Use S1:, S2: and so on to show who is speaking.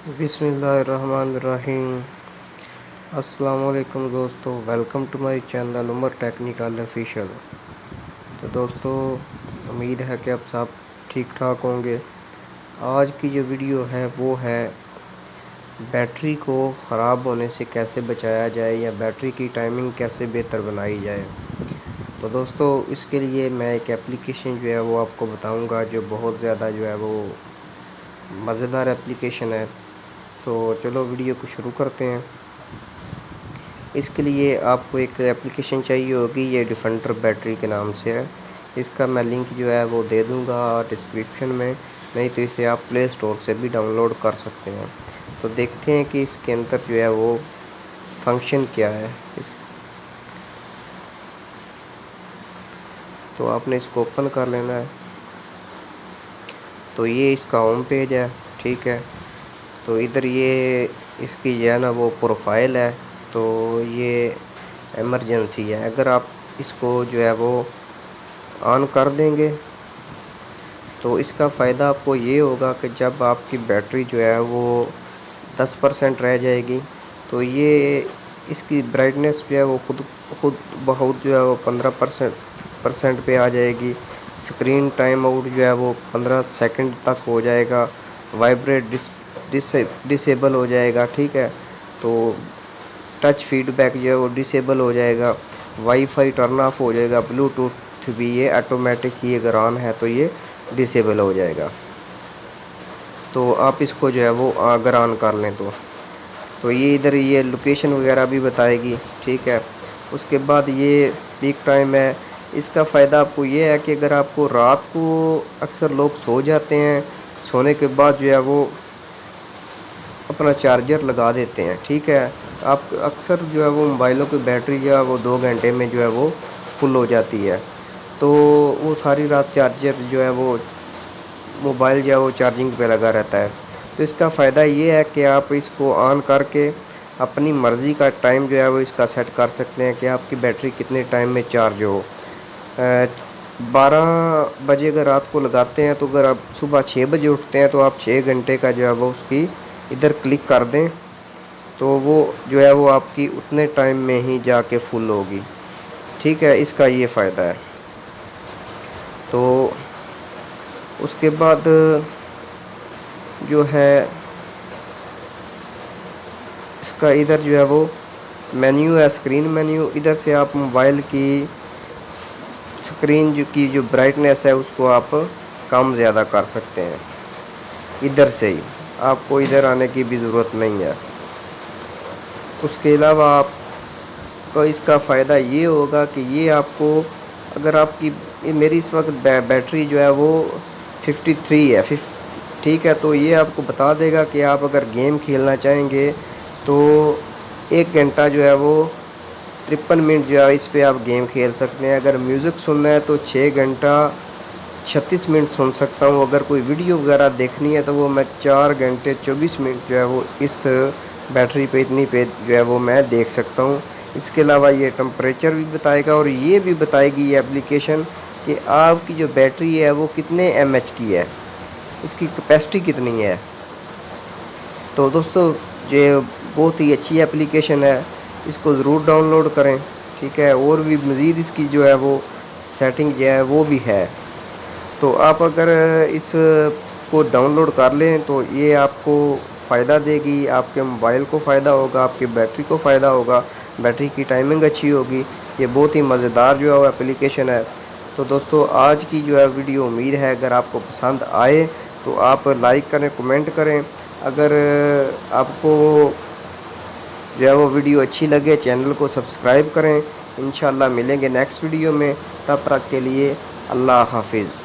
S1: बिस्मिल्लाहिर्रहमानिर्रहीम। अस्सलाम वालेकुम दोस्तों, welcome to my channel Umar technical official. तो दोस्तों, उम्मीद है कि आप सब ठीक ठाक होंगे। आज की जो वीडियो है वो है बैटरी को ख़राब होने से कैसे बचाया जाए या बैटरी की टाइमिंग कैसे बेहतर बनाई जाए। तो दोस्तों, इसके लिए मैं एक एप्लीकेशन जो है वो आपको बताऊंगा, जो बहुत ज़्यादा जो है वो मज़ेदार एप्लीकेशन है। तो चलो वीडियो को शुरू करते हैं। इसके लिए आपको एक एप्लीकेशन चाहिए होगी, ये डिफेंडर बैटरी के नाम से है। इसका मैं लिंक जो है वो दे दूंगा डिस्क्रिप्शन में, नहीं तो इसे आप प्ले स्टोर से भी डाउनलोड कर सकते हैं। तो देखते हैं कि इसके अंदर जो है वो फंक्शन क्या है। तो आपने इसको ओपन कर लेना है। तो ये इसका होम पेज है, ठीक है। तो इधर ये इसकी जो है ना वो प्रोफाइल है। तो ये इमरजेंसी है। अगर आप इसको जो है वो ऑन कर देंगे तो इसका फ़ायदा आपको ये होगा कि जब आपकी बैटरी जो है वो 10% रह जाएगी तो ये इसकी ब्राइटनेस जो है वो खुद बहुत जो है वो 15% पे आ जाएगी। स्क्रीन टाइम आउट जो है वो 15 सेकंड तक हो जाएगा। वाइब्रेट डिसेबल हो जाएगा, ठीक है। तो टच फीडबैक जो है वो डिसेबल हो जाएगा। वाईफाई टर्न ऑफ हो जाएगा। ब्लूटूथ भी ये ऑटोमेटिक ही अगर ऑन है तो ये डिसेबल हो जाएगा। तो आप इसको जो है वो अगर ऑन कर लें तो ये इधर ये लोकेशन वगैरह भी बताएगी, ठीक है। उसके बाद ये पीक टाइम है। इसका फ़ायदा आपको ये है कि अगर आपको रात को अक्सर लोग सो जाते हैं, सोने के बाद जो है वो अपना चार्जर लगा देते हैं, ठीक है। आप अक्सर जो है वो मोबाइलों की बैटरी जो है वो 2 घंटे में जो है वो फुल हो जाती है। तो वो सारी रात चार्जर जो है वो मोबाइल जो है वो चार्जिंग पे लगा रहता है। तो इसका फ़ायदा ये है कि आप इसको ऑन करके अपनी मर्ज़ी का टाइम जो है वो इसका सेट कर सकते हैं कि आपकी बैटरी कितने टाइम में चार्ज हो। 12 बजे अगर रात को लगाते हैं तो अगर आप सुबह 6 बजे उठते हैं तो आप 6 घंटे का जो है वो उसकी इधर क्लिक कर दें तो वो जो है वो आपकी उतने टाइम में ही जाके फुल होगी, ठीक है। इसका ये फ़ायदा है। तो उसके बाद जो है इसका इधर जो है वो मेन्यू है, स्क्रीन मेन्यू। इधर से आप मोबाइल की स्क्रीन की जो ब्राइटनेस है उसको आप कम ज़्यादा कर सकते हैं इधर से ही, आपको इधर आने की भी ज़रूरत नहीं है। उसके अलावा आपको इसका फ़ायदा ये होगा कि ये आपको अगर आपकी मेरी इस वक्त बैटरी जो है वो 53 है, ठीक है। तो ये आपको बता देगा कि आप अगर गेम खेलना चाहेंगे तो 1 घंटा जो है वो 53 मिनट जो है इस पर आप गेम खेल सकते हैं। अगर म्यूज़िक सुनना है तो 6 घंटा 36 मिनट सुन सकता हूँ। अगर कोई वीडियो वगैरह देखनी है तो वो मैं 4 घंटे 24 मिनट जो है वो इस बैटरी पे इतनी पे जो है वो मैं देख सकता हूँ। इसके अलावा ये टेम्परेचर भी बताएगा और ये भी बताएगी ये एप्लीकेशन कि आपकी जो बैटरी है वो कितने mAh की है, इसकी कैपेसिटी कितनी है। तो दोस्तों, ये बहुत ही अच्छी एप्लीकेशन है, इसको ज़रूर डाउनलोड करें, ठीक है। और भी मज़ीद इसकी जो है वो सेटिंग जो है वो भी है। तो आप अगर इस को डाउनलोड कर लें तो ये आपको फ़ायदा देगी, आपके मोबाइल को फ़ायदा होगा, आपकी बैटरी को फ़ायदा होगा, बैटरी की टाइमिंग अच्छी होगी। ये बहुत ही मज़ेदार जो है वो एप्लीकेशन है। तो दोस्तों, आज की जो है वीडियो उम्मीद है अगर आपको पसंद आए तो आप लाइक करें, कमेंट करें। अगर आपको जो है वो वीडियो अच्छी लगे चैनल को सब्सक्राइब करें। इंशाल्लाह मिलेंगे नेक्स्ट वीडियो में, तब तक के लिए अल्लाह हाफिज़।